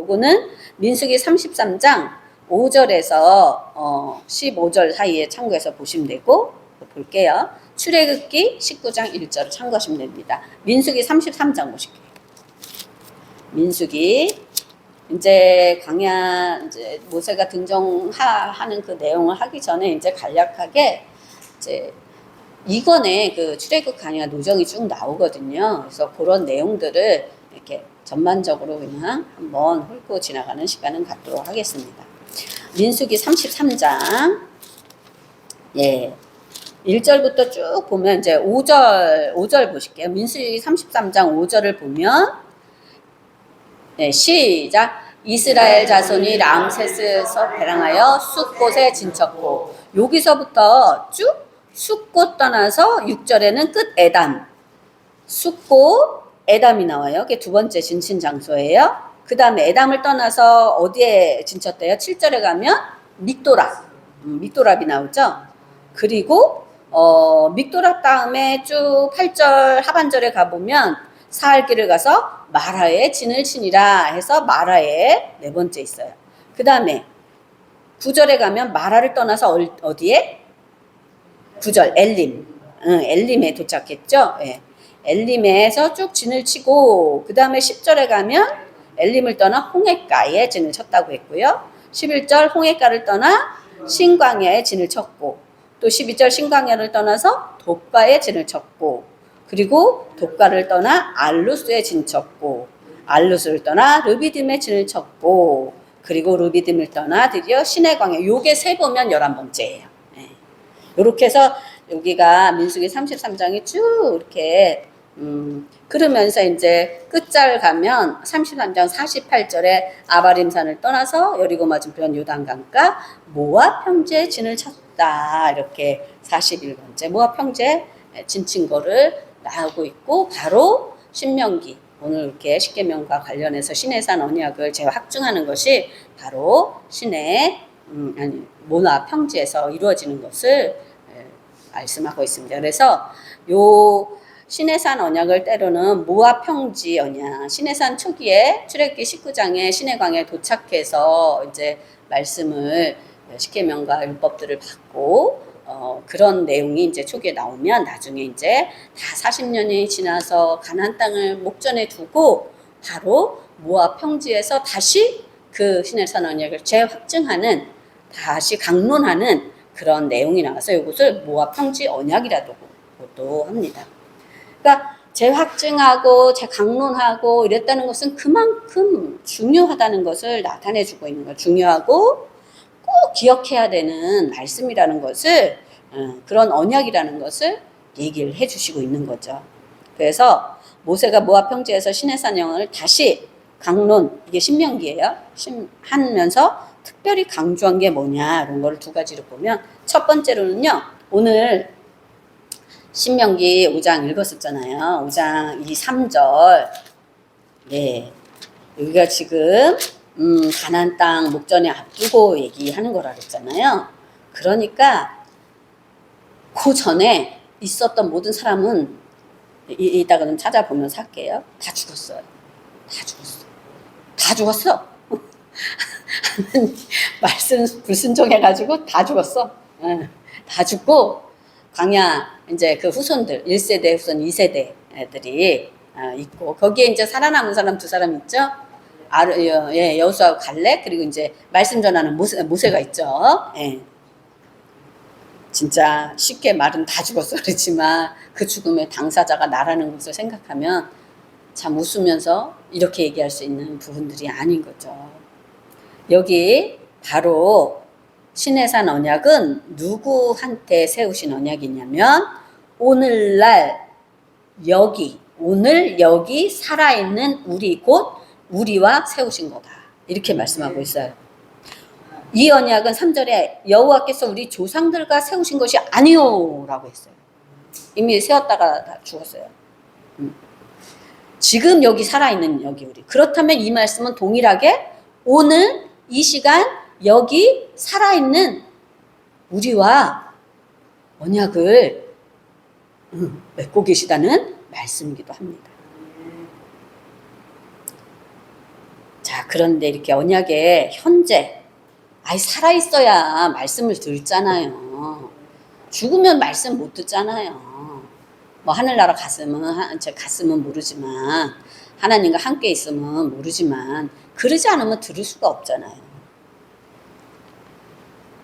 요거는 민수기 33장 5절에서 15절 사이에 참고해서 보시면 되고, 볼게요. 출애굽기 19장 1절 참고하시면 됩니다. 민수기 33장 보실게요. 민수기 이제 광야 이제 모세가 등정하는 그 내용을 하기 전에 이제 간략하게 이제 이권에 그 출애굽 광야 노정이 쭉 나오거든요. 그래서 그런 내용들을 이렇게 전반적으로 그냥 한번 훑고 지나가는 시간은 갖도록 하겠습니다. 민수기 33장 1절부터 쭉 보면 이제 5절 보실게요. 민수기 33장 5절을 보면 시작. 이스라엘 자손이 람세스에서 배랑하여 숫곳에 진쳤고, 여기서부터 쭉 숫곳 떠나서 6절에는 끝 에담, 숫곳 에담이 나와요. 그게 두 번째 진친 장소예요. 그 다음에 에담을 떠나서 어디에 진쳤대요? 7절에 가면 믹도랍, 믹도랍이 나오죠. 그리고 믹도랍 다음에 쭉 8절 하반절에 가보면 사흘길을 가서 마라에 진을 치니라 해서 마라에 네 번째 있어요. 그 다음에 9절에 가면 마라를 떠나서 어디에? 9절 엘림, 엘림에 도착했죠. 예. 엘림에서 쭉 진을 치고, 그 다음에 10절에 가면 엘림을 떠나 홍해가에 진을 쳤다고 했고요. 11절 홍해가를 떠나 신광야에 진을 쳤고, 또 12절 신광야를 떠나서 돕가에 진을 쳤고, 그리고 돕가를 떠나 알루스에 진 쳤고, 알루스를 떠나 르비딤에 진을 쳤고, 그리고 르비딤을 떠나 드디어 시내광야. 요게 세 보면 11번째예요. 네. 요렇게 해서 여기가 민수기 33장이 쭉 이렇게 그러면서 이제 끝잘 가면 33장 48절에 아바림산을 떠나서 여리고 맞은편 요단강가 모압 평지에 진을 쳤다. 이렇게 41번째 모압 평지에 진친 거를 나오고 있고, 바로 신명기, 오늘 이렇게 십계명과 관련해서 시내산 언약을 재확증하는 것이 바로 모압 평지에서 이루어지는 것을 말씀하고 있습니다. 그래서 요 시내산 언약을 때로는 모압 평지 언약, 시내산 초기에 출애굽기 19장에 시내광야에 도착해서 이제 말씀을 십계명과 율법들을 받고 그런 내용이 이제 초기에 나오면 나중에 이제 다 40년이 지나서 가나안 땅을 목전에 두고 바로 모압 평지에서 다시 그 시내산 언약을 재확증하는, 다시 강론하는 그런 내용이 나와서 이것을 모압 평지 언약이라고도 합니다. 그러니까 재확증하고 재강론하고 이랬다는 것은 그만큼 중요하다는 것을 나타내주고 있는 거예요. 중요하고 꼭 기억해야 되는 말씀이라는 것을, 그런 언약이라는 것을 얘기를 해주시고 있는 거죠. 그래서 모세가 모압 평지에서 시내산령을 다시 강론, 이게 신명기예요. 하면서 특별히 강조한 게 뭐냐, 이런 거를 두 가지로 보면, 첫 번째로는요, 오늘 신명기 5장 읽었었잖아요. 5장 2, 3절. 네. 여기가 지금 가나안 땅 목전에 앞두고 얘기하는 거라 그랬잖아요. 그러니까 그 전에 있었던 모든 사람은 이따가 좀 찾아보면서 할게요. 다 죽었어요. 다 죽었어. 다 죽었어. 말씀 불순종해가지고 다 죽었어. 다 죽고 광야 이제 그 후손들 1세대 후손 2세대 애들이 있고, 거기에 이제 살아남은 사람 두 사람 있죠. 여호수아하고 갈렙, 그리고 이제 말씀 전하는 모세가 있죠. 예. 진짜 쉽게 말은 다 죽었어 그렇지만 그 죽음의 당사자가 나라는 것을 생각하면 참 웃으면서 이렇게 얘기할 수 있는 부분들이 아닌 거죠. 여기 바로 시내산 언약은 누구한테 세우신 언약이냐면 오늘날 오늘 여기 살아있는 우리, 곧 우리와 세우신 거다. 이렇게 말씀하고 있어요. 이 언약은 3절에 여호와께서 우리 조상들과 세우신 것이 아니요 라고 했어요. 이미 세웠다가 다 죽었어요. 지금 여기 살아있는 여기 우리. 그렇다면 이 말씀은 동일하게 오늘 이 시간 여기 살아있는 우리와 언약을 맺고 계시다는 말씀이기도 합니다. 자, 그런데 이렇게 언약의 현재, 살아있어야 말씀을 듣잖아요. 죽으면 말씀 못 듣잖아요. 뭐 하늘나라 제 갔으면 모르지만, 하나님과 함께 있으면 모르지만, 그러지 않으면 들을 수가 없잖아요.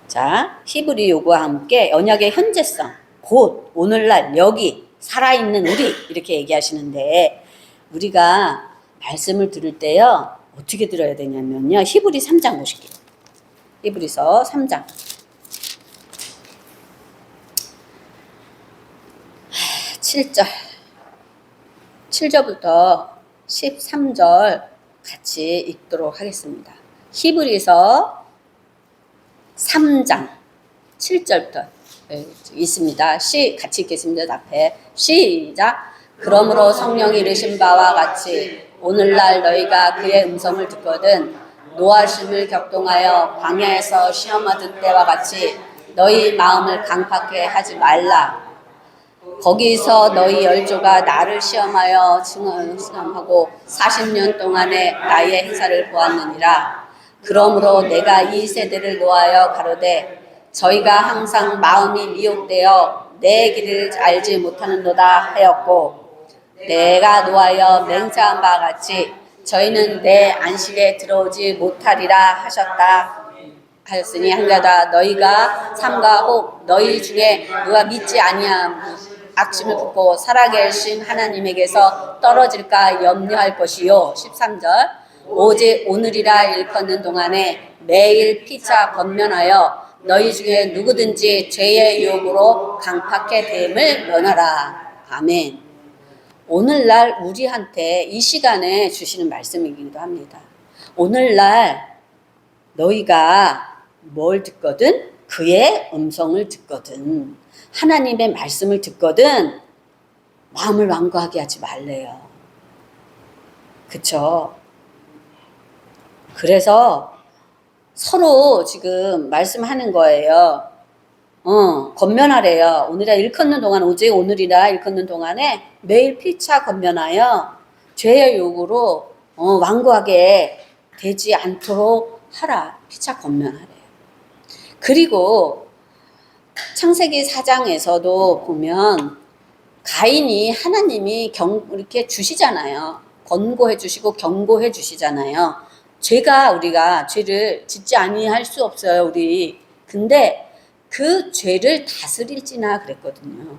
자, 히브리 요구와 함께 언약의 현재성, 곧 오늘날 여기 살아있는 우리 이렇게 얘기하시는데, 우리가 말씀을 들을 때요 어떻게 들어야 되냐면요, 히브리 3장 보실게요. 히브리서 3장 7절 7절부터 13절 같이 읽도록 하겠습니다. 히브리서 3장 7절부터 있습니다. 같이 읽겠습니다. 앞에 시작. 그러므로 성령이 이르신 바와 같이 오늘날 너희가 그의 음성을 듣거든 노하심을 격동하여 광야에서 시험하던 때와 같이 너희 마음을 강팍해 하지 말라. 거기서 너희 열조가 나를 시험하여 증언하고 40년 동안에 나의 행사를 보았느니라. 그러므로 내가 이 세대를 노하여 가로되 저희가 항상 마음이 미혹되어 내 길을 알지 못하는도다 하였고, 내가 노하여 맹세한 바와 같이 저희는 내 안식에 들어오지 못하리라 하셨다 하였으니 한가다 너희가 삼가 혹 너희 중에 누가 믿지 아니함 악심을 품고 살아계 계신 하나님에게서 떨어질까 염려할 것이요. 13절 오직 오늘이라 일컫는 동안에 매일 피차 권면하여 너희 중에 누구든지 죄의 유혹으로 강팍해 대임을 면하라. 아멘. 오늘날 우리한테 이 시간에 주시는 말씀이기도 합니다. 오늘날 너희가 뭘 듣거든 그의 음성을 듣거든 하나님의 말씀을 듣거든 마음을 완고하게 하지 말래요. 그쵸? 그래서 서로 지금 말씀하는 거예요. 권면하래요. 오늘이라 일컫는 동안 오직 오늘이라 일컫는 동안에 매일 피차 권면하여 죄의 요구로 완고하게 되지 않도록 하라. 피차 권면하래요. 그리고 창세기 4장에서도 보면 가인이 하나님이 이렇게 주시잖아요. 권고해 주시고 경고해 주시잖아요. 우리가 죄를 짓지 아니할 수 없어요, 우리. 근데 그 죄를 다스릴지나 그랬거든요.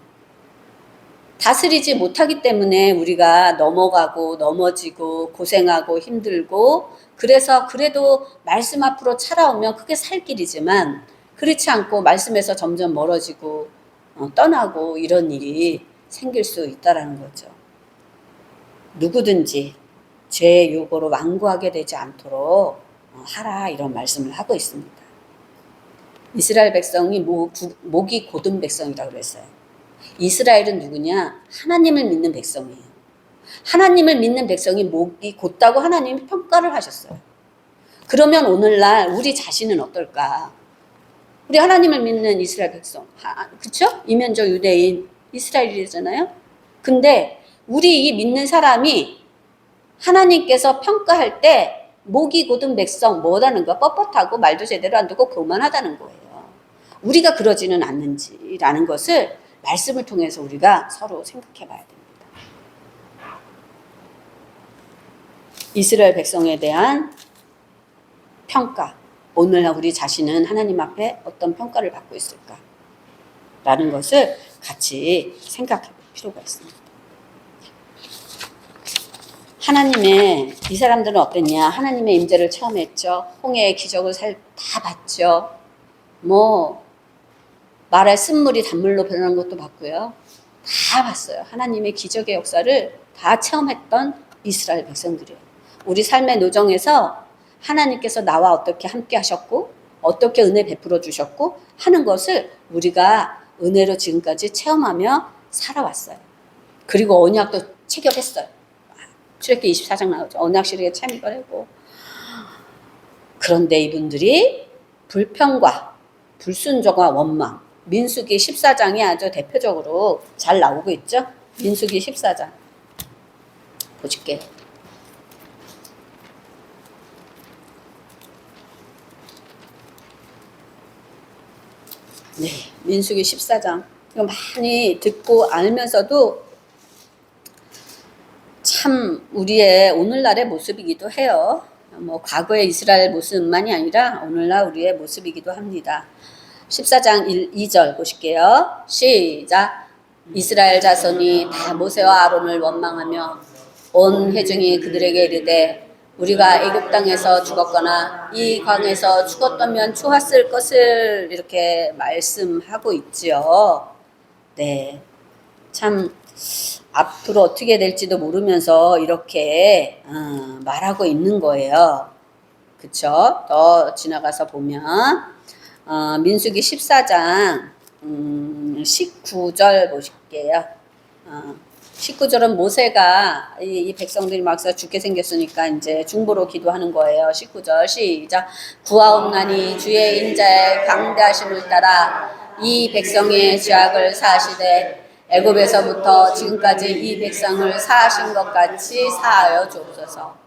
다스리지 못하기 때문에 우리가 넘어가고 넘어지고 고생하고 힘들고, 그래서 그래도 말씀 앞으로 찾아오면 그게 살 길이지만 그렇지 않고 말씀에서 점점 멀어지고 떠나고 이런 일이 생길 수 있다라는 거죠. 누구든지 죄의 요구로 완고하게 되지 않도록 하라 이런 말씀을 하고 있습니다. 이스라엘 백성이 목이 곧은 백성이라고 그랬어요. 이스라엘은 누구냐? 하나님을 믿는 백성이에요. 하나님을 믿는 백성이 목이 곧다고 하나님이 평가를 하셨어요. 그러면 오늘날 우리 자신은 어떨까? 우리 하나님을 믿는 이스라엘 백성, 그쵸? 이면적 유대인 이스라엘이잖아요. 근데 우리 이 믿는 사람이 하나님께서 평가할 때 목이 곧은 백성 뭐라는 거? 뻣뻣하고 말도 제대로 안 듣고 교만하다는 거예요. 우리가 그러지는 않는지라는 것을 말씀을 통해서 우리가 서로 생각해 봐야 됩니다. 이스라엘 백성에 대한 평가, 오늘날 우리 자신은 하나님 앞에 어떤 평가를 받고 있을까? 라는 것을 같이 생각해 볼 필요가 있습니다. 이 사람들은 어땠냐? 하나님의 임재를 체험했죠. 홍해의 기적을 다 봤죠. 말에 쓴물이 단물로 변하는 것도 봤고요. 다 봤어요. 하나님의 기적의 역사를 다 체험했던 이스라엘 백성들이에요. 우리 삶의 노정에서 하나님께서 나와 어떻게 함께 하셨고 어떻게 은혜 베풀어 주셨고 하는 것을 우리가 은혜로 지금까지 체험하며 살아왔어요. 그리고 언약도 체결했어요. 출애굽기 24장 나오죠. 언약실에 참여하고. 그런데 이분들이 불평과 불순종과 원망, 민수기 14장이 아주 대표적으로 잘 나오고 있죠. 민수기 14장 보실게요. 네, 민수기 14장. 이거 많이 듣고 알면서도 참 우리의 오늘날의 모습이기도 해요. 뭐 과거의 이스라엘 모습만이 아니라 오늘날 우리의 모습이기도 합니다. 14장 2절 보실게요. 시작. 이스라엘 자손이 다 모세와 아론을 원망하며 온 회중이 그들에게 이르되 우리가 애굽 땅에서 죽었거나 이 광에서 죽었다면 좋았을 것을 이렇게 말씀하고 있지요. 네, 참 앞으로 어떻게 될지도 모르면서 이렇게 말하고 있는 거예요. 그쵸? 더 지나가서 보면 민수기 14장 19절 보실게요. 19절은 모세가 이 백성들이 막상 죽게 생겼으니까 이제 중보로 기도하는 거예요. 19절 시작. 구하옵나니 주의 인자의 강대하심을 따라 이 백성의 죄악을 사하시되 애굽에서부터 지금까지 이 백성을 사하신 것 같이 사하여 주옵소서.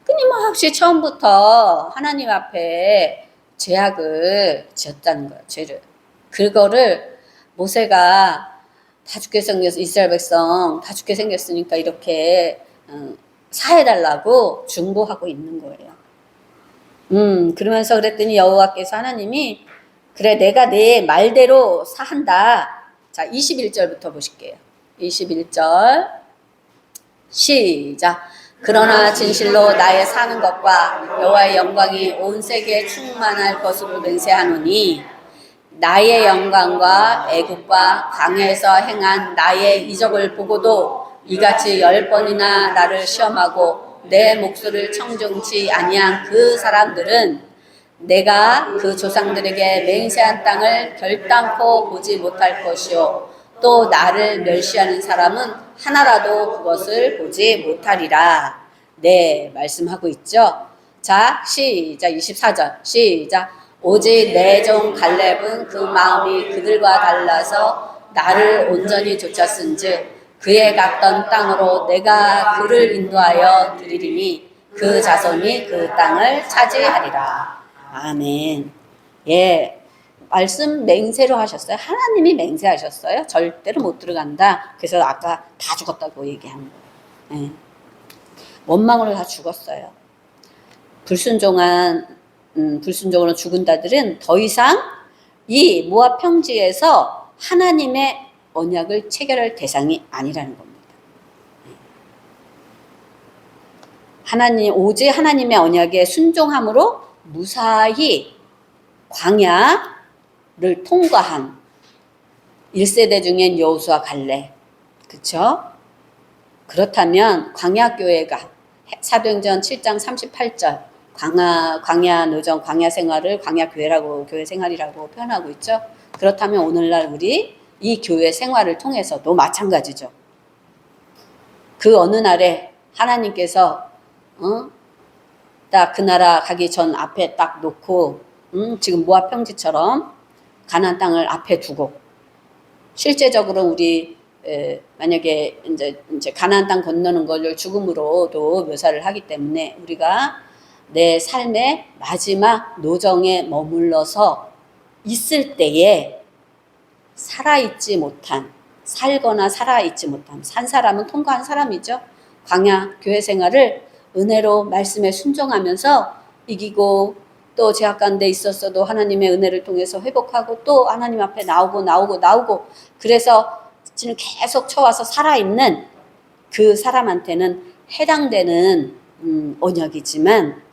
끊임없이 처음부터 하나님 앞에 죄악을 지었다는 거예요. 죄를. 그거를 모세가 다 죽게 생겼어. 이스라엘 백성 다 죽게 생겼으니까 이렇게 사해달라고 중보하고 있는 거예요. 그러면서 그랬더니 여호와께서 하나님이 그래 내가 내 말대로 사한다. 자 21절부터 보실게요. 21절 시작. 그러나 진실로 나의 사는 것과 여호와의 영광이 온 세계에 충만할 것으로 맹세하노니 나의 영광과 애국과 광야에서 행한 나의 이적을 보고도 이같이 10번이나 나를 시험하고 내 목소리를 청종치 아니한 그 사람들은 내가 그 조상들에게 맹세한 땅을 결단코 보지 못할 것이요 또 나를 멸시하는 사람은 하나라도 그것을 보지 못하리라. 네, 말씀하고 있죠. 자, 시작. 24절 시작. 오직 내 종 갈렙은 그 마음이 그들과 달라서 나를 온전히 좇았은즉 그의 갔던 땅으로 내가 그를 인도하여 드리리니 그 자손이 그 땅을 차지하리라. 아멘. 예, 말씀 맹세로 하셨어요. 하나님이 맹세하셨어요. 절대로 못 들어간다. 그래서 아까 다 죽었다고 얘기한 거예요. 예. 원망으로 다 죽었어요. 불순종으로 죽은 자들은 더 이상 이 모압 평지에서 하나님의 언약을 체결할 대상이 아니라는 겁니다. 오직 하나님의 언약에 순종함으로 무사히 광야를 통과한 1세대 중엔 여호수아 갈렙. 그쵸? 그렇다면 광야교회가 사도행전 7장 38절 광야 노정, 광야 생활을 광야교회라고, 교회 생활이라고 표현하고 있죠. 그렇다면 오늘날 우리 이 교회 생활을 통해서도 마찬가지죠. 그 어느 날에 하나님께서 딱 그 나라 가기 전 앞에 딱 놓고 지금 모압 평지처럼 가나안 땅을 앞에 두고 실제적으로 우리 만약에 이제 가나안 땅 건너는 걸 죽음으로도 묘사를 하기 때문에 우리가 내 삶의 마지막 노정에 머물러서 있을 때에 살거나 살아있지 못한, 산 사람은 통과한 사람이죠. 광야 교회 생활을 은혜로 말씀에 순종하면서 이기고 또 제약 가운데 있었어도 하나님의 은혜를 통해서 회복하고 또 하나님 앞에 나오고 그래서 지금 계속 쳐와서 살아있는 그 사람한테는 해당되는 언약이지만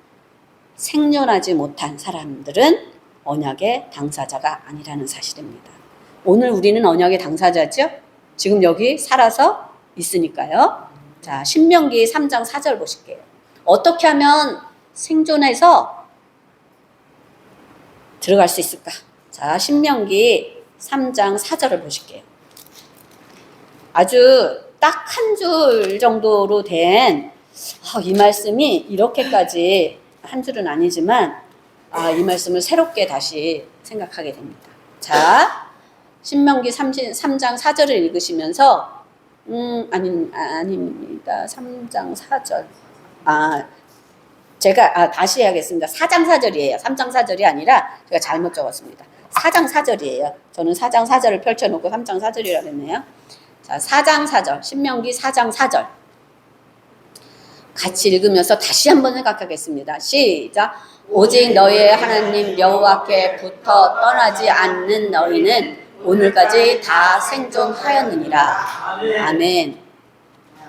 생존하지 못한 사람들은 언약의 당사자가 아니라는 사실입니다. 오늘 우리는 언약의 당사자죠? 지금 여기 살아서 있으니까요. 자, 신명기 3장 4절 보실게요. 어떻게 하면 생존해서 들어갈 수 있을까? 자, 신명기 3장 4절을 보실게요. 아주 딱 한 줄 정도로 된 이 말씀이 이렇게까지 한 줄은 아니지만 이 말씀을 새롭게 다시 생각하게 됩니다. 자, 신명기 3장 4절을 읽으시면서 아닙니다. 3장 4절. 제가 다시 해야겠습니다. 4장 4절이에요. 3장 4절이 아니라 제가 잘못 적었습니다. 4장 4절이에요. 저는 4장 4절을 펼쳐놓고 3장 4절이라고 했네요. 자, 4장 4절, 신명기 4장 4절. 같이 읽으면서 다시 한번 생각하겠습니다. 시작. 오직 너희의 하나님 여호와께 붙어 떠나지 않는 너희는 오늘까지 다 생존하였느니라. 아멘.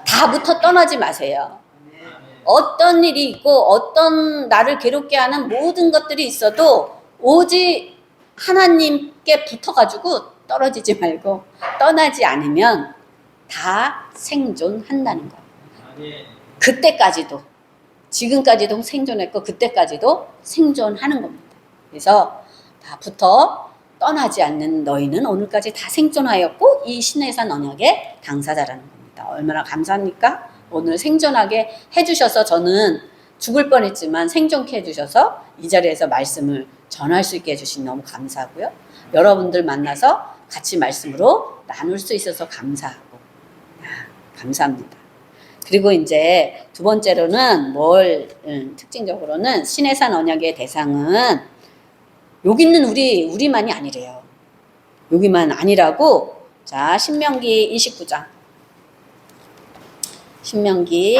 다 붙어 떠나지 마세요. 어떤 일이 있고 어떤 나를 괴롭게 하는 모든 것들이 있어도 오직 하나님께 붙어가지고 떨어지지 말고 떠나지 않으면 다 생존한다는 거예요. 그때까지도, 지금까지도 생존했고 그때까지도 생존하는 겁니다. 그래서 다 붙어 떠나지 않는 너희는 오늘까지 다 생존하였고 이 신의 산 언약의 당사자라는 겁니다. 얼마나 감사합니까? 오늘 생존하게 해주셔서 저는 죽을 뻔했지만 생존케 해주셔서 이 자리에서 말씀을 전할 수 있게 해주신 너무 감사하고요. 여러분들 만나서 같이 말씀으로 나눌 수 있어서 감사하고 감사합니다. 그리고 이제 두 번째로는 특징적으로는 신의 산 언약의 대상은 여기 있는 우리만이 아니래요. 여기만 아니라고. 자, 신명기 29장. 신명기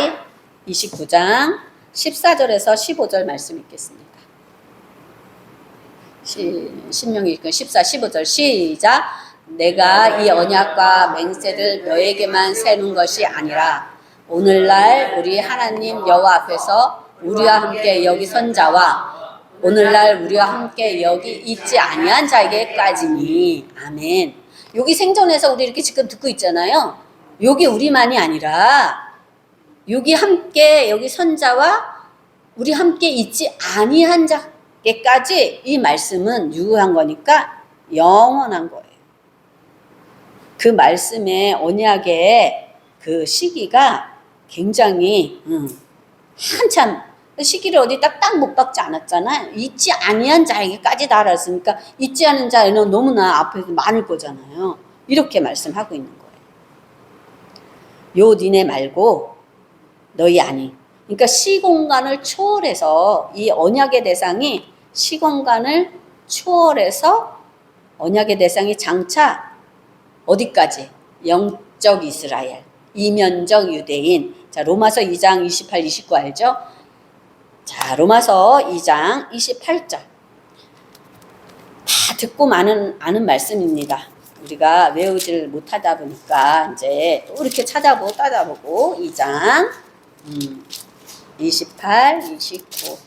29장 14절에서 15절 말씀 읽겠습니다. 신명기 14, 15절 시작. 내가 이 언약과 맹세를 너에게만 세운 것이 아니라 오늘날 우리 하나님 여호와 앞에서 우리와 함께 여기 선 자와 오늘날 우리와 함께 여기 있지 아니한 자에게까지니. 아멘. 여기 생존해서 우리 이렇게 지금 듣고 있잖아요. 여기 우리만이 아니라 여기 함께 여기 선 자와 우리 함께 있지 아니한 자에게까지 이 말씀은 유효한 거니까 영원한 거예요. 그 말씀의 언약의 그 시기가 굉장히 한참 시기를 어디 딱딱 못 박지 않았잖아요. 있지 아니한 자에게까지 달았으니까 있지 않은 자에는 너무나 앞에서 많을 거잖아요. 이렇게 말씀하고 있는 거예요. 요 니네 말고 너희 아니. 그러니까 시공간을 초월해서 이 언약의 대상이 시공간을 초월해서 언약의 대상이 장차 어디까지? 영적 이스라엘, 이면적 유대인. 자, 로마서 2장 28, 29 알죠? 자, 로마서 2장 28절. 다 듣고 아는 말씀입니다. 우리가 외우지를 못하다 보니까 이제 또 이렇게 찾아보고 따져보고 2장 28, 29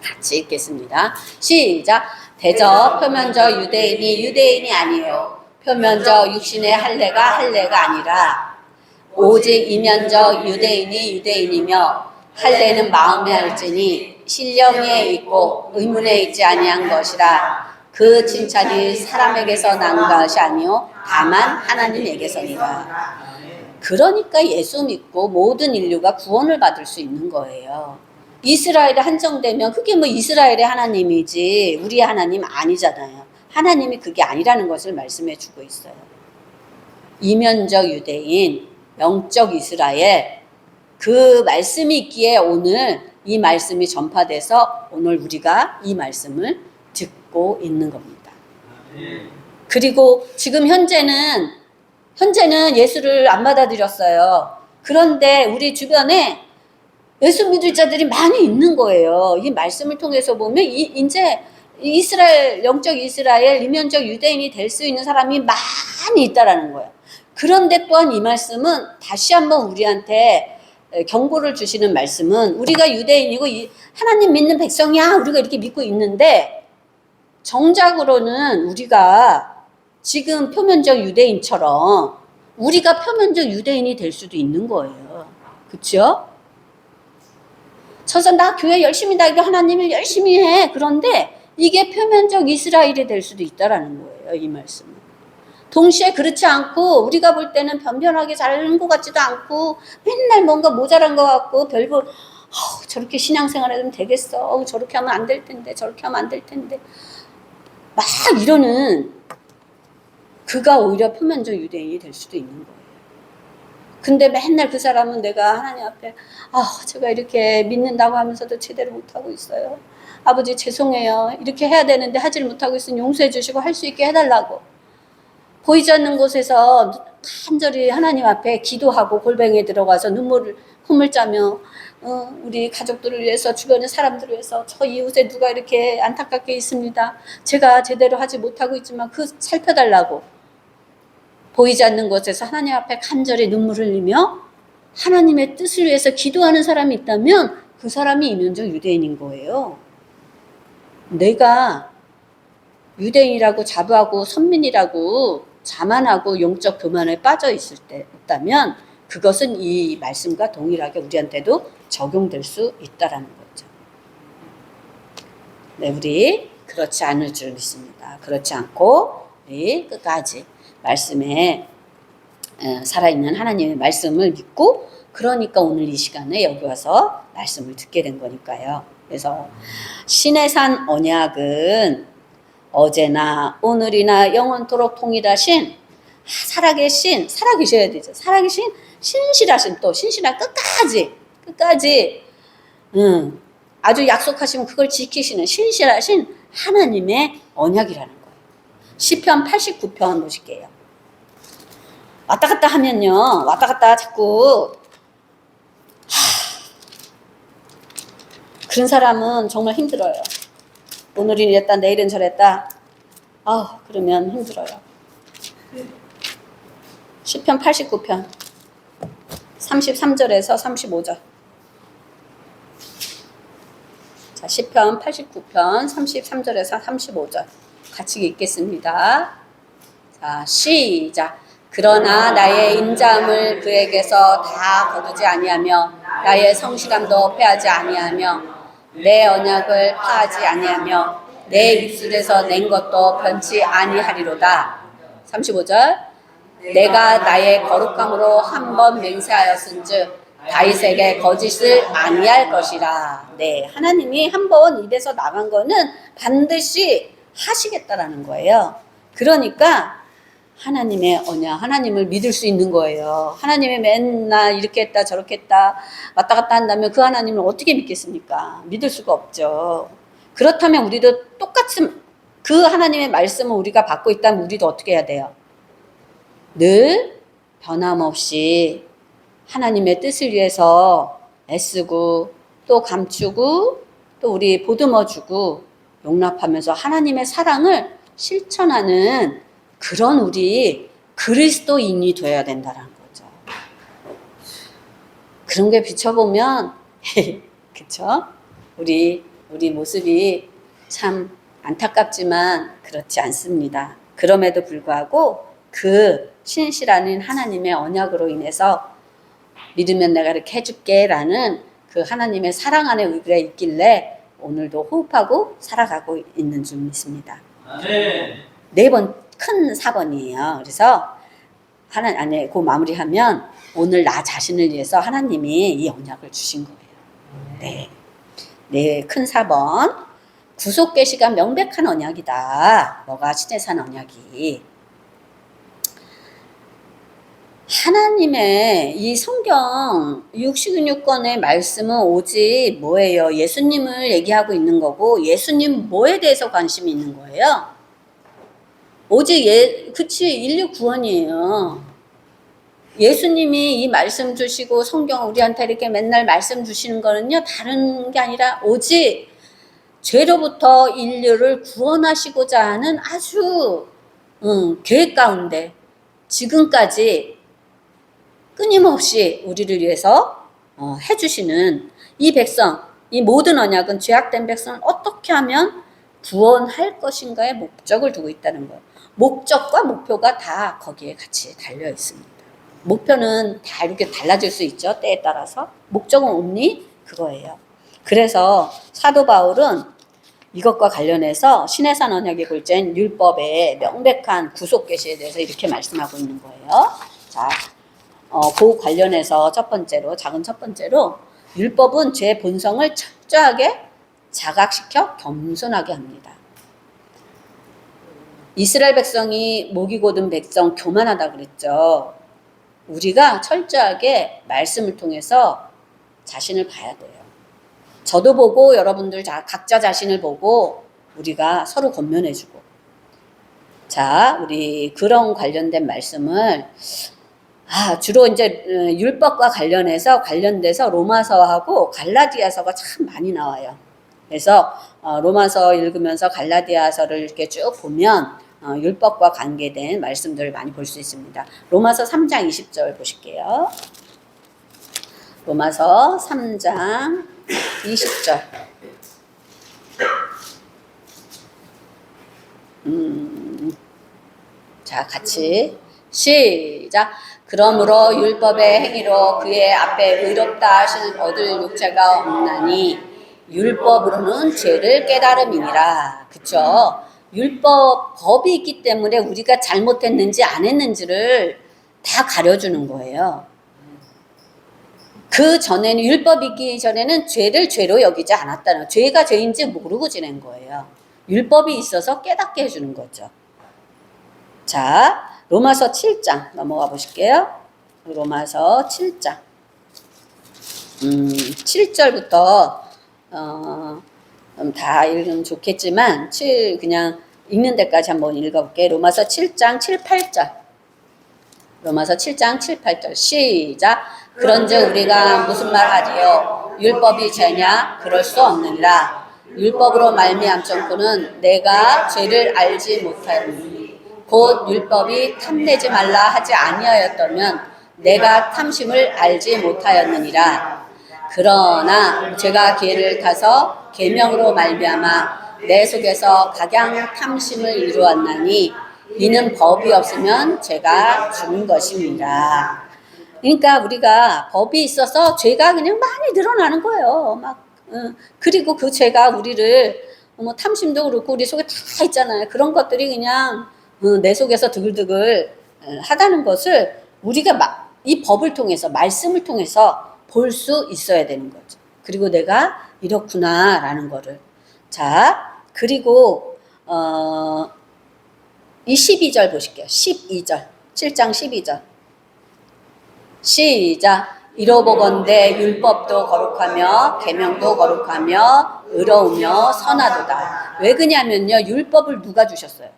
같이 읽겠습니다. 시작. 대저 표면적 유대인이 유대인이 아니요 표면적 육신의 할례가 아니라 오직 이면적 유대인이 유대인이며 할례는 마음에 할지니 신령에 있고 의문에 있지 아니한 것이라. 그 칭찬이 사람에게서 난 것이 아니요 다만 하나님에게서니라. 그러니까 예수 믿고 모든 인류가 구원을 받을 수 있는 거예요. 이스라엘에 한정되면 그게 뭐 이스라엘의 하나님이지 우리의 하나님 아니잖아요. 하나님이 그게 아니라는 것을 말씀해 주고 있어요. 이면적 유대인, 영적 이스라엘, 그 말씀이 있기에 오늘 이 말씀이 전파돼서 오늘 우리가 이 말씀을 듣고 있는 겁니다. 그리고 지금 현재는 예수를 안 받아들였어요. 그런데 우리 주변에 예수 믿을 자들이 많이 있는 거예요. 이 말씀을 통해서 보면 이제 이스라엘, 영적 이스라엘, 이면적 유대인이 될 수 있는 사람이 많이 있다라는 거예요. 그런데 또한 이 말씀은 다시 한번 우리한테 경고를 주시는 말씀은 우리가 유대인이고 하나님 믿는 백성이야 우리가 이렇게 믿고 있는데 정작으로는 우리가 지금 표면적 유대인처럼 우리가 표면적 유대인이 될 수도 있는 거예요. 그렇죠? 저서 나 교회 열심히 다니고 하나님을 열심히 해. 그런데 이게 표면적 이스라엘이 될 수도 있다라는 거예요. 이 말씀은. 동시에 그렇지 않고 우리가 볼 때는 변변하게 잘하는 것 같지도 않고 맨날 뭔가 모자란 것 같고 별볼 저렇게 신앙생활 해도 되겠어. 저렇게 하면 안 될 텐데 저렇게 하면 안 될 텐데 막 이러는 그가 오히려 표면적 유대인이 될 수도 있는 거예요. 근데 맨날 그 사람은 내가 하나님 앞에 제가 이렇게 믿는다고 하면서도 제대로 못하고 있어요. 아버지 죄송해요. 이렇게 해야 되는데 하지를 못하고 있으니 용서해 주시고 할 수 있게 해달라고. 보이지 않는 곳에서 간절히 하나님 앞에 기도하고 골방에 들어가서 콧물 짜며 우리 가족들을 위해서 주변의 사람들을 위해서 저 이웃에 누가 이렇게 안타깝게 있습니다. 제가 제대로 하지 못하고 있지만 살펴달라고. 보이지 않는 곳에서 하나님 앞에 간절히 눈물을 흘리며 하나님의 뜻을 위해서 기도하는 사람이 있다면 그 사람이 이면적 유대인인 거예요. 내가 유대인이라고 자부하고 선민이라고 자만하고 영적 교만에 빠져 있다면 그것은 이 말씀과 동일하게 우리한테도 적용될 수 있다라는 거죠. 네, 우리 그렇지 않을 줄 믿습니다. 그렇지 않고 우리 끝까지 말씀에 살아있는 하나님의 말씀을 믿고 그러니까 오늘 이 시간에 여기 와서 말씀을 듣게 된 거니까요. 그래서 신의 산 언약은 어제나 오늘이나 영원토록 통일하신 살아계셔야 되죠. 살아계신 신실하신 또 신실한 끝까지 아주 약속하시면 그걸 지키시는 신실하신 하나님의 언약이라는 거예요. 시편 89편 보실게요. 왔다 갔다 하면요. 왔다 갔다 자꾸 그런 사람은 정말 힘들어요. 오늘은 이랬다 내일은 저랬다. 그러면 힘들어요. 시편 89편 33절에서 35절. 자, 시편 89편 33절에서 35절 같이 읽겠습니다. 자, 시작. 그러나 나의 인자함을 그에게서 다 거두지 아니하며 나의 성실함도 패하지 아니하며 내 언약을 파하지 아니하며 내 입술에서 낸 것도 변치 아니하리로다. 35절. 내가 나의 거룩함으로 한 번 맹세하였은즉 다윗에게 거짓을 아니할 것이라. 네, 하나님이 한 번 입에서 나간 거는 반드시 하시겠다라는 거예요. 그러니까 하나님의 언약, 하나님을 믿을 수 있는 거예요. 하나님이 맨날 이렇게 했다 저렇게 했다 왔다 갔다 한다면 그 하나님을 어떻게 믿겠습니까? 믿을 수가 없죠. 그렇다면 우리도 똑같이 그 하나님의 말씀을 우리가 받고 있다면 우리도 어떻게 해야 돼요? 늘 변함없이 하나님의 뜻을 위해서 애쓰고 또 감추고 또 우리 보듬어주고 용납하면서 하나님의 사랑을 실천하는 그런 우리 그리스도인이 되어야 된다는 거죠. 그런 게 비춰보면 그쵸? 우리 모습이 참 안타깝지만 그렇지 않습니다. 그럼에도 불구하고 그 신실한 하나님의 언약으로 인해서 믿으면 내가 이렇게 해줄게 라는 그 하나님의 사랑 안에 우리가 있길래 오늘도 호흡하고 살아가고 있는 줄 믿습니다. 네 번 큰 4번이에요. 그래서 그 마무리하면 오늘 나 자신을 위해서 하나님이 이 언약을 주신 거예요. 네, 큰 4번. 구속 계시가 명백한 언약이다. 뭐가 신의 산 언약이. 하나님의 이 성경 66권의 말씀은 오직 뭐예요? 예수님을 얘기하고 있는 거고 예수님 뭐에 대해서 관심이 있는 거예요? 오직 인류 구원이에요. 예수님이 이 말씀 주시고 성경 우리한테 이렇게 맨날 말씀 주시는 거는요 다른 게 아니라 오직 죄로부터 인류를 구원하시고자 하는 아주 계획 가운데 지금까지 끊임없이 우리를 위해서 해주시는 이 백성, 이 모든 언약은 죄악된 백성을 어떻게 하면 구원할 것인가의 목적을 두고 있다는 거예요. 목적과 목표가 다 거기에 같이 달려 있습니다. 목표는 다 이렇게 달라질 수 있죠. 때에 따라서. 목적은 온리 그거예요. 그래서 사도 바울은 이것과 관련해서 신의 산 언약의 골자인 율법의 명백한 구속 계시에 대해서 이렇게 말씀하고 있는 거예요. 자, 그 관련해서 작은 첫 번째로 율법은 죄 본성을 철저하게 자각시켜 겸손하게 합니다. 이스라엘 백성이 목이 곧은 백성 교만하다 그랬죠. 우리가 철저하게 말씀을 통해서 자신을 봐야 돼요. 저도 보고 여러분들 각자 자신을 보고 우리가 서로 권면해주고. 자, 우리 그런 관련된 말씀을 주로 이제 율법과 관련돼서 로마서하고 갈라디아서가 참 많이 나와요. 그래서 로마서 읽으면서 갈라디아서를 이렇게 쭉 보면 율법과 관계된 말씀들을 많이 볼 수 있습니다. 로마서 3장 20절 보실게요. 로마서 3장 20절. 자, 같이 시작. 그러므로 율법의 행위로 그의 앞에 의롭다 하실 얻을 육체가 없나니 율법으로는 죄를 깨달음이니라. 그쵸? 법이 있기 때문에 우리가 잘못했는지 안 했는지를 다 가려주는 거예요. 그 전에는 율법이기 전에는 죄를 죄로 여기지 않았다는, 죄가 죄인지 모르고 지낸 거예요. 율법이 있어서 깨닫게 해주는 거죠. 자, 로마서 7장 넘어가 보실게요. 로마서 7장 7절부터 다 읽으면 좋겠지만 그냥 읽는 데까지 한번 읽어볼게요. 로마서 7장 7, 8절. 로마서 7장 7, 8절 시작. 그런즉 우리가 무슨 말 하리요? 율법이 죄냐? 그럴 수 없느니라. 율법으로 말미암고는 내가 죄를 알지 못하였느니 곧 율법이 탐내지 말라 하지 아니하였다면 내가 탐심을 알지 못하였느니라. 그러나 죄가 기회를 타서 계명으로 말미암아 내 속에서 각양 탐심을 이루었나니 이는 법이 없으면 죄가 죽은 것입니다. 그러니까 우리가 법이 있어서 죄가 그냥 많이 늘어나는 거예요. 그리고 그 죄가 우리를 탐심도 그렇고 우리 속에 다 있잖아요. 그런 것들이 그냥 내 속에서 드글드글 하다는 것을 우리가 이 법을 통해서, 말씀을 통해서 볼 수 있어야 되는 거죠. 그리고 내가 이렇구나라는 거를. 자, 그리고 이 12절 보실게요. 12절. 7장 12절. 시작. 이로보건대 율법도 거룩하며 계명도 거룩하며 의로우며 선하도다. 왜 그냐면요. 율법을 누가 주셨어요?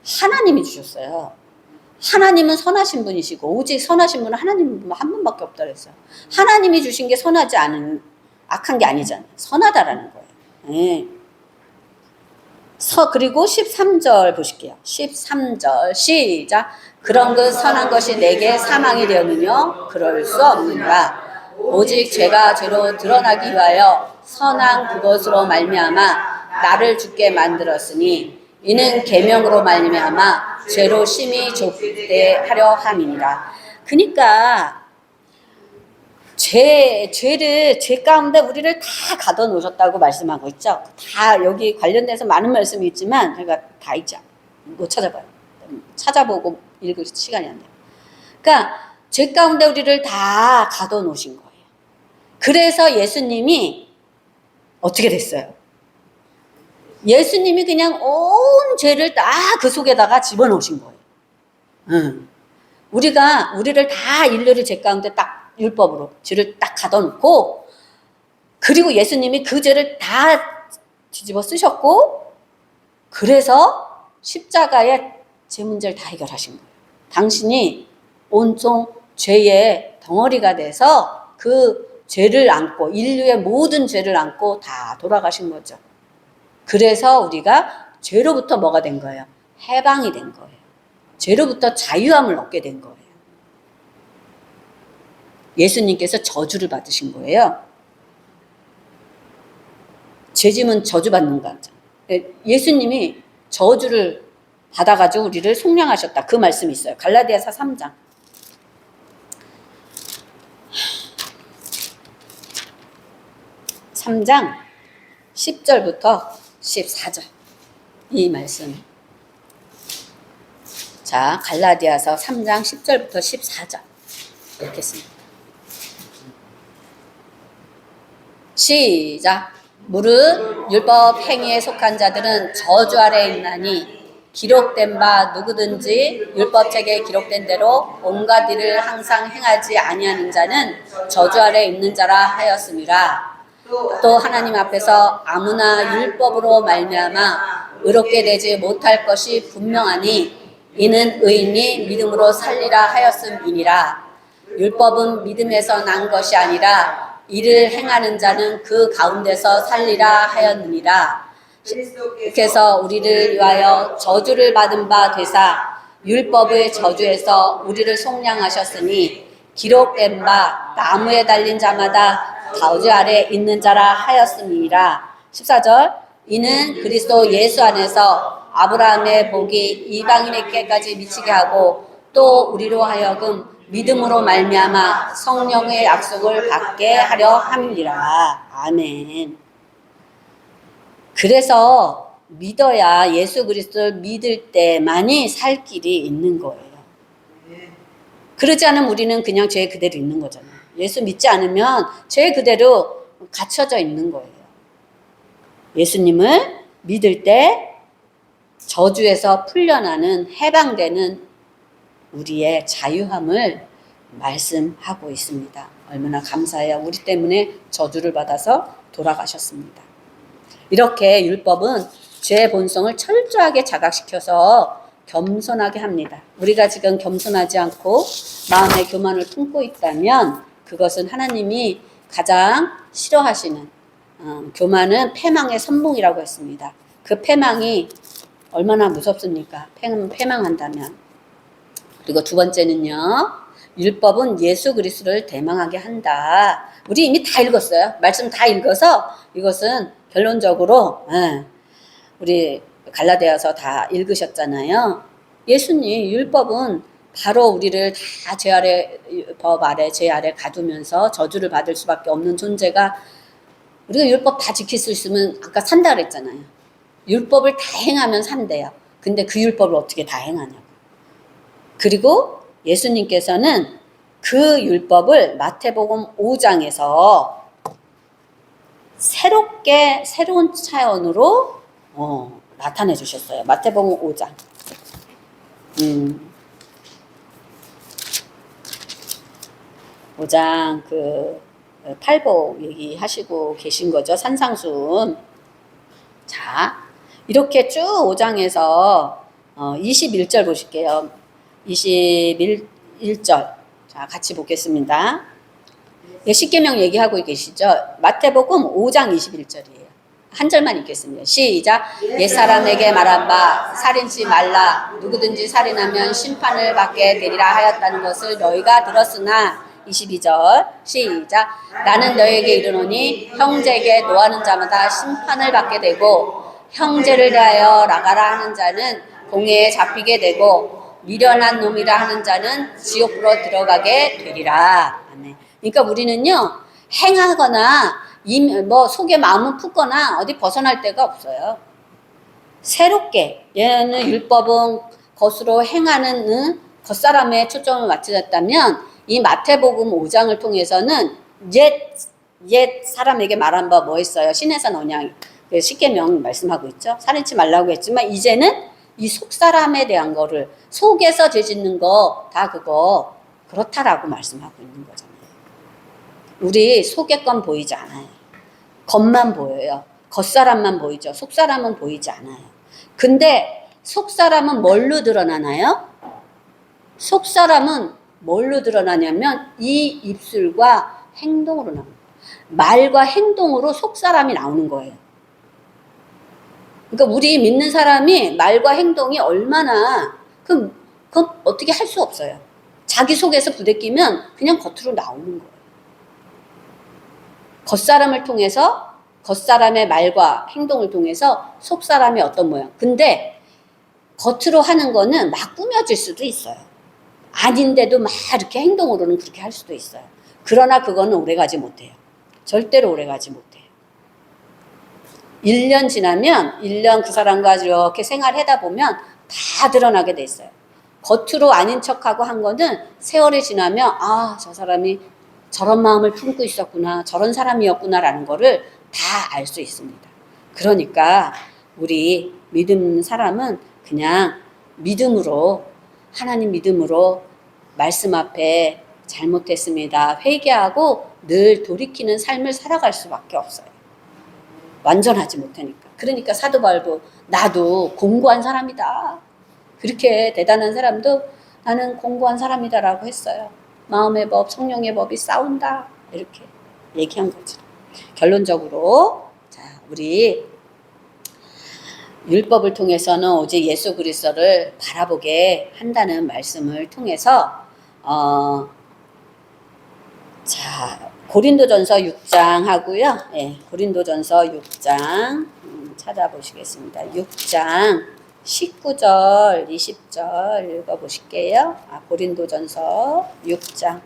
하나님이 주셨어요. 하나님은 선하신 분이시고 오직 선하신 분은 하나님 한 분밖에 없다 그랬어요. 하나님이 주신 게 선하지 않은 악한 게 아니잖아요. 선하다라는 거예요. 네. 그리고 13절 보실게요. 13절 시작. 그런 그 선한 것이 내게 사망이 되었느냐? 그럴 수 없느니라. 오직 죄가 죄로 드러나기 위하여 선한 그것으로 말미암아 나를 죽게 만들었으니 이는 계명으로 말미암아 죄로 심히 좁게 하려 함이니라. 그러니까 죄 가운데 우리를 다 가둬 놓으셨다고 말씀하고 있죠. 다 여기 관련돼서 많은 말씀이 있지만 제가 다 있죠. 못 찾아봐요. 찾아보고 읽을 시간이 안 돼요. 그러니까 죄 가운데 우리를 다 가둬 놓으신 거예요. 그래서 예수님이 어떻게 됐어요? 예수님이 그냥 온 죄를 다 그 속에다가 집어넣으신 거예요. 우리를 다 일일이 죄 가운데 딱 율법으로 죄를 딱 가둬놓고 그리고 예수님이 그 죄를 다 뒤집어 쓰셨고 그래서 십자가에 죄 문제를 다 해결하신 거예요. 당신이 온통 죄의 덩어리가 돼서 그 죄를 안고 인류의 모든 죄를 안고 다 돌아가신 거죠. 그래서 우리가 죄로부터 뭐가 된 거예요? 해방이 된 거예요. 죄로부터 자유함을 얻게 된 거예요. 예수님께서 저주를 받으신 거예요. 죄짐은 저주받는 거죠. 예수님이 저주를 받아가지고 우리를 속량하셨다. 그 말씀이 있어요. 갈라디아서 3장. 3장 10절부터 14절. 이 말씀. 자, 갈라디아서 3장 10절부터 14절. 읽겠습니다. 시작. 무릇 율법 행위에 속한 자들은 저주 아래에 있나니 기록된 바 누구든지 율법책에 기록된 대로 온갖 일을 항상 행하지 아니하는 자는 저주 아래 있는 자라 하였음이라. 또 하나님 앞에서 아무나 율법으로 말미암아 의롭게 되지 못할 것이 분명하니 이는 의인이 믿음으로 살리라 하였음이니라. 율법은 믿음에서 난 것이 아니라 이를 행하는 자는 그 가운데서 살리라 하였느니라. 그래서 우리를 위하여 저주를 받은 바 되사 율법의 저주에서 우리를 속량하셨으니 기록된 바 나무에 달린 자마다 저주 아래 있는 자라 하였음이니라. 14절 이는 그리스도 예수 안에서 아브라함의 복이 이방인에게까지 미치게 하고 또 우리로 하여금 믿음으로 말미암아 성령의 약속을 받게 하려 함이라. 아멘. 그래서 믿어야 예수 그리스도를 믿을 때만이 살 길이 있는 거예요. 그러지 않으면 우리는 그냥 죄 그대로 있는 거잖아요. 예수 믿지 않으면 죄 그대로 갇혀져 있는 거예요. 예수님을 믿을 때 저주에서 풀려나는 해방되는 우리의 자유함을 말씀하고 있습니다. 얼마나 감사해요. 우리 때문에 저주를 받아서 돌아가셨습니다. 이렇게 율법은 죄의 본성을 철저하게 자각시켜서 겸손하게 합니다. 우리가 지금 겸손하지 않고 마음의 교만을 품고 있다면 그것은 하나님이 가장 싫어하시는 교만은 패망의 선봉이라고 했습니다. 그 패망이 얼마나 무섭습니까? 패망한다면. 그리고 두 번째는요. 율법은 예수 그리스도를 대망하게 한다. 우리 이미 다 읽었어요. 말씀 다 읽어서 이것은 결론적으로 우리 갈라디아서 다 읽으셨잖아요. 예수님 율법은 바로 우리를 다 죄 아래 법 아래 죄 아래 가두면서 저주를 받을 수밖에 없는 존재가 우리가 율법 다 지킬 수 있으면 아까 산다 그랬잖아요. 율법을 다 행하면 산대요. 근데 그 율법을 어떻게 다 행하냐고. 그리고 예수님께서는 그 율법을 마태복음 5장에서 새로운 차원으로 나타내 주셨어요. 마태복음 5장. 5장 그 팔복 얘기하시고 계신 거죠. 산상순. 자, 이렇게 쭉 5장에서 21절 보실게요. 21절. 자, 같이 보겠습니다. 십계명 얘기하고 계시죠? 마태복음 5장 21절이에요. 한 절만 읽겠습니다. 시작. 옛사람에게 말한 바 살인치 말라. 누구든지 살인하면 심판을 받게 되리라 하였다는 것을 너희가 들었으나 22절 시작. 나는 너희에게 이르노니 형제에게 노하는 자마다 심판을 받게 되고 형제를 대하여 나가라 하는 자는 공회에 잡히게 되고 미련한 놈이라 하는 자는 지옥으로 들어가게 되리라. 아멘. 그러니까 우리는요 행하거나 속에 마음은 푸거나 어디 벗어날 데가 없어요. 새롭게 얘는 율법은 겉으로 행하는 겉사람에 초점을 맞춰졌다면 이 마태복음 5장을 통해서는 옛 사람에게 말한 바 뭐 했어요? 신해산 언약 십계명 말씀하고 있죠. 살인치 말라고 했지만 이제는 이 속사람에 대한 거를 속에서 죄짓는 거 다 그거 그렇다라고 말씀하고 있는 거잖아요. 우리 속의 건 보이지 않아요. 겉만 보여요. 겉사람만 보이죠. 속사람은 보이지 않아요. 근데 속사람은 뭘로 드러나나요? 속사람은 뭘로 드러나냐면 이 입술과 행동으로 나옵니다. 말과 행동으로 속사람이 나오는 거예요. 그러니까 우리 믿는 사람이 말과 행동이 얼마나 그건 어떻게 할 수 없어요. 자기 속에서 부대끼면 그냥 겉으로 나오는 거예요. 겉사람을 통해서 겉사람의 말과 행동을 통해서 속사람이 어떤 모양. 근데 겉으로 하는 거는 막 꾸며질 수도 있어요. 아닌데도 막 이렇게 행동으로는 그렇게 할 수도 있어요. 그러나 그거는 오래가지 못해요. 절대로 오래가지 못해요. 1년 지나면 1년 그 사람과 이렇게 생활하다 보면 다 드러나게 돼 있어요. 겉으로 아닌 척하고 한 거는 세월이 지나면 저 사람이 저런 마음을 품고 있었구나, 저런 사람이었구나라는 거를 다 알 수 있습니다. 그러니까 우리 믿는 사람은 그냥 믿음으로, 하나님 믿음으로 말씀 앞에 잘못했습니다, 회개하고 늘 돌이키는 삶을 살아갈 수밖에 없어요. 완전하지 못하니까. 그러니까 사도 바울도 나도 공고한 사람이다, 그렇게 대단한 사람도 나는 공고한 사람이다라고 했어요. 마음의 법, 성령의 법이 싸운다, 이렇게 얘기한 거죠. 결론적으로 자, 우리 율법을 통해서는 오직 예수 그리스도를 바라보게 한다는 말씀을 통해서 자, 고린도전서 6장 하고요. 예, 고린도전서 6장 찾아보시겠습니다. 6장 19절, 20절 읽어보실게요. 고린도전서 6장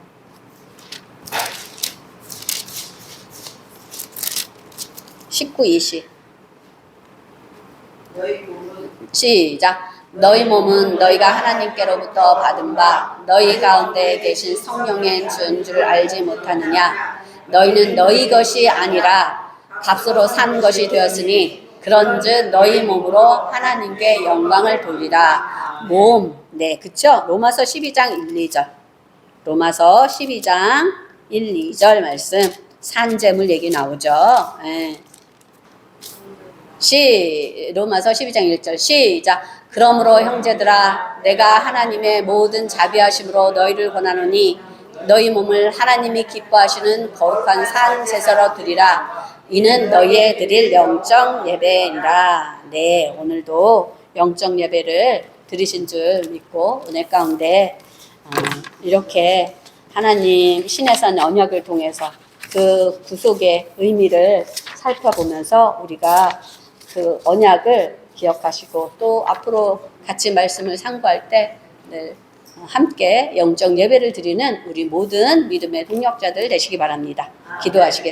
19, 20 시작. 너희 몸은 너희가 하나님께로부터 받은 바 너희 가운데 계신 성령의 준 줄 알지 못하느냐. 너희는 너희 것이 아니라 값으로 산 것이 되었으니 그런즉 너희 몸으로 하나님께 영광을 돌리라. 몸, 네, 그쵸? 로마서 12장 1, 2절. 로마서 12장 1, 2절 말씀. 산재물 얘기 나오죠. 네. 로마서 12장 1절 시작. 그러므로 형제들아, 내가 하나님의 모든 자비하심으로 너희를 권하노니 너희 몸을 하나님이 기뻐하시는 거룩한 산 제사로 드리라. 이는 너희의 드릴 영적 예배니라. 네, 오늘도 영적 예배를 드리신 줄 믿고 은혜 가운데 이렇게 하나님 신의 언약을 통해서 그 구속의 의미를 살펴보면서 우리가 그 언약을 기억하시고 또 앞으로 같이 말씀을 상고할 때 함께 영적 예배를 드리는 우리 모든 믿음의 동력자들 되시기 바랍니다. 기도하시겠습니다.